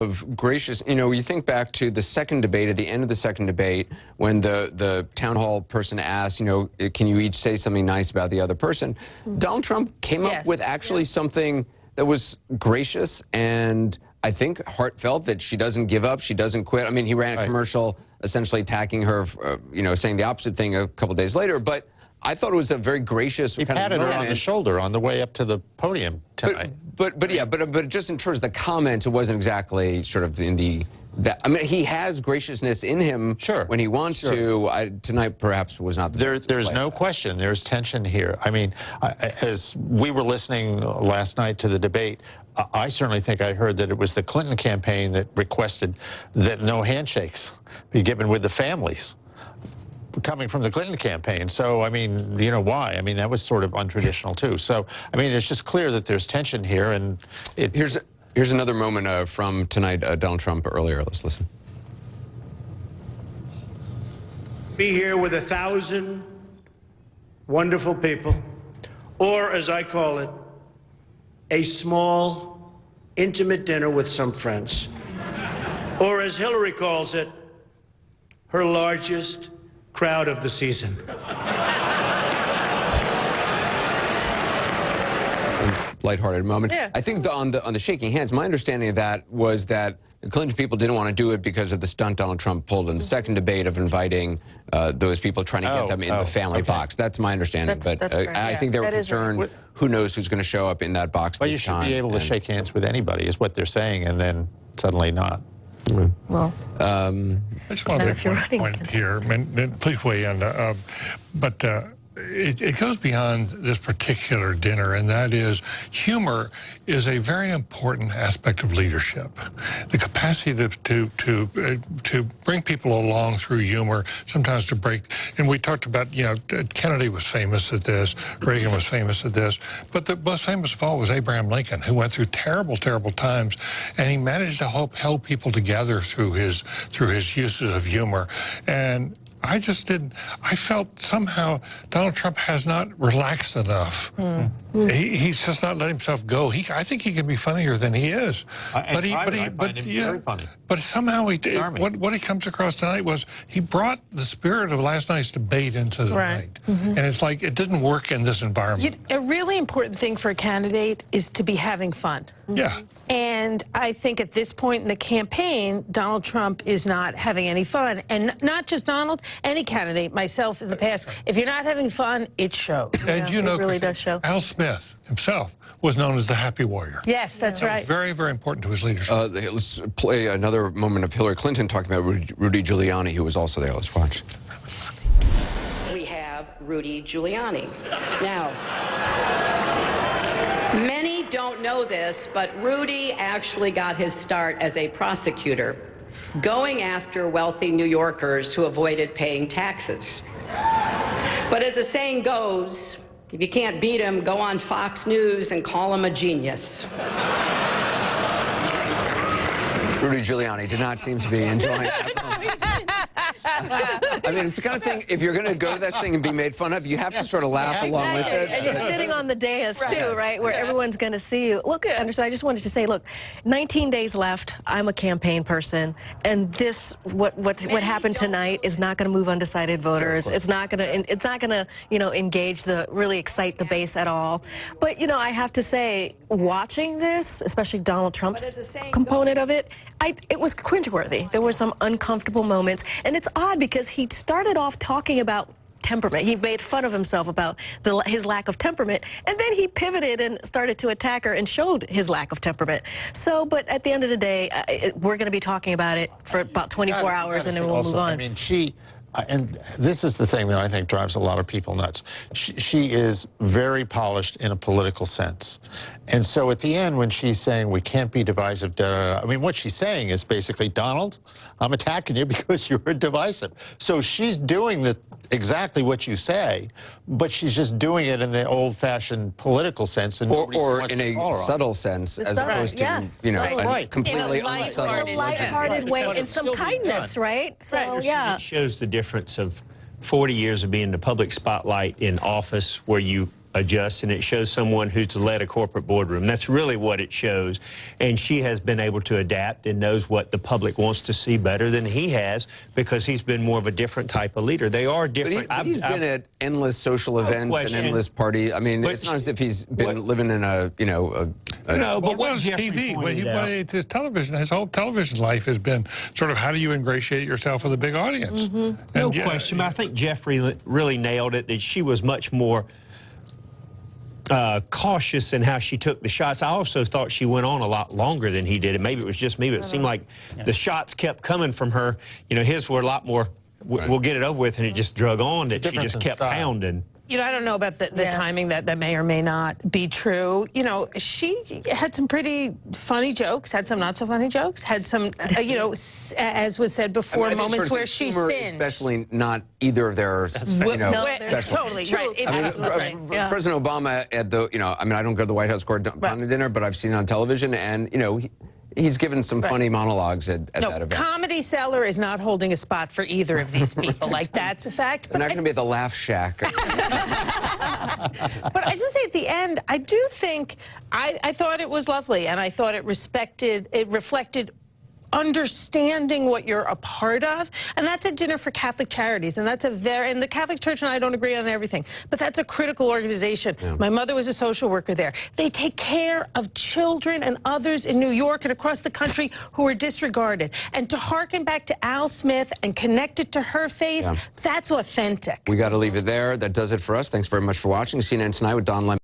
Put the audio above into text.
of gracious, you know, you think back to the second debate, at the end of the second debate, when the town hall person asked, you know, can you each say something nice about the other person? Donald Trump came up with actually something that was gracious and I think heartfelt, that she doesn't give up, she doesn't quit. I mean, he ran a commercial essentially attacking her, you know, saying the opposite thing a couple days later, but I thought it was a very gracious kind of moment. He patted her on the shoulder on the way up to the podium tonight. But just in terms of the comments, it wasn't exactly sort of in the... I mean, he has graciousness in him when he wants to. Tonight, perhaps, was not the best There's no question. There's tension here. I mean, as we were listening last night to the debate, I certainly think I heard that it was the Clinton campaign that requested that no handshakes be given with the families coming from the Clinton campaign. So, I mean, you know why? I mean, that was sort of untraditional, too. So, I mean, it's just clear that there's tension here. And Here's another moment from tonight, Donald Trump earlier. Let's listen. Be here with 1,000 wonderful people, or as I call it, a small, intimate dinner with some friends, or as Hillary calls it, her largest crowd of the season. Lighthearted moment. I think on the shaking hands, my understanding of that was that the Clinton people didn't want to do it because of the stunt Donald Trump pulled in the second debate of inviting those people, trying to get them in the family box. That's my understanding. I think they were concerned, who knows who's going to show up in that box this time. You should be able to shake hands with anybody, is what they're saying, and then suddenly not. Well, I just want to make one point here, and please weigh in. It goes beyond this particular dinner, and that is humor is a very important aspect of leadership. The capacity to bring people along through humor, sometimes to break. And we talked about, you know, Kennedy was famous at this, Reagan was famous at this, but the most famous of all was Abraham Lincoln, who went through terrible, terrible times, and he managed to help people together through his uses of humor. And I felt somehow Donald Trump has not relaxed enough. He's just not let himself go. I think he can be funnier than he is. But somehow what he comes across tonight was he brought the spirit of last night's debate into the night. And it's like it didn't work in this environment. A really important thing for a candidate is to be having fun. Yeah. And I think at this point in the campaign, Donald Trump is not having any fun. And not just Donald, any candidate, myself in the past, if you're not having fun, it shows. And you know, it really does show. Al Smith himself was known as the happy warrior. Yes, that's right. Very, very important to his leadership. Let's play another moment of Hillary Clinton talking about Rudy Giuliani, who was also there. Let's watch. We have Rudy Giuliani. Now, many don't know this, but Rudy actually got his start as a prosecutor, going after wealthy New Yorkers who avoided paying taxes. But as the saying goes, if you can't beat him, go on Fox News and call him a genius. Rudy Giuliani did not seem to be enjoying it. I mean, it's the kind of thing, if you're going to go to this thing and be made fun of, you have to sort of laugh along with it. And you're sitting on the dais, too, right, where everyone's going to see you. Look, Anderson, I just wanted to say, look, 19 days left. I'm a campaign person, and this, what happened tonight is not going to move undecided voters. It's not going to, you know, engage really excite the base at all. But, you know, I have to say, watching this, especially Donald Trump's component of it, it was cringeworthy. There were some uncomfortable moments, and it's odd because he started off talking about temperament. He made fun of himself about his lack of temperament, and then he pivoted and started to attack her and showed his lack of temperament. So, but at the end of the day, we're going to be talking about it for about 24 hours, and then we'll move on. I mean, and this is the thing that I think drives a lot of people nuts. She is very polished in a political sense. And so at the end, when she's saying we can't be divisive, I mean, what she's saying is basically, Donald, I'm attacking you because you're divisive. So she's doing exactly what you say, but she's just doing it in the old-fashioned political sense. And or in a subtle sense, as opposed to, you know, a completely unsubtle. In a lighthearted way, and some kindness, right? So, It shows the difference of 40 years of being in the public spotlight in office, where you adjusts, and it shows someone who's led a corporate boardroom. That's really what it shows. And she has been able to adapt and knows what the public wants to see better than he has, because he's been more of a different type of leader. They are different. But he's been at endless social events and endless parties. I mean, it's not as if he's been living in a, you know, no, but what TV? His television, his whole television life has been sort of how do you ingratiate yourself with a big audience? No question. I think Jeffrey really nailed it, that she was much more cautious in how she took the shots. I also thought she went on a lot longer than he did, and maybe it was just me, but it seemed like the shots kept coming from her. You know, his were a lot more, we'll get it over with, and it just drug on, that she just kept pounding. You know, I don't know about the timing, that may or may not be true. You know, she had some pretty funny jokes, had some not so funny jokes, had some, you know, as was said before, moments where she sinned. Especially not either of their, you know, special. Totally, right. I mean, President Obama at the, you know, I mean, I don't go to the White House court on the dinner, but I've seen it on television, and, you know, he's given some funny monologues at that event. Comedy Cellar is not holding a spot for either of these people. Like, that's a fact. They're not going to be at the Laugh Shack. But I do say at the end, I do think, I thought it was lovely, and I thought it reflected understanding what you're a part of, and that's a dinner for Catholic Charities, and that's and the Catholic Church and I don't agree on everything, but that's a critical organization. My mother was a social worker there. They take care of children and others in New York and across the country who are disregarded, and to hearken back to Al Smith and connect it to her faith, that's authentic. We got to leave it there. That does it for us. Thanks very much for watching CNN Tonight with Don Lemon.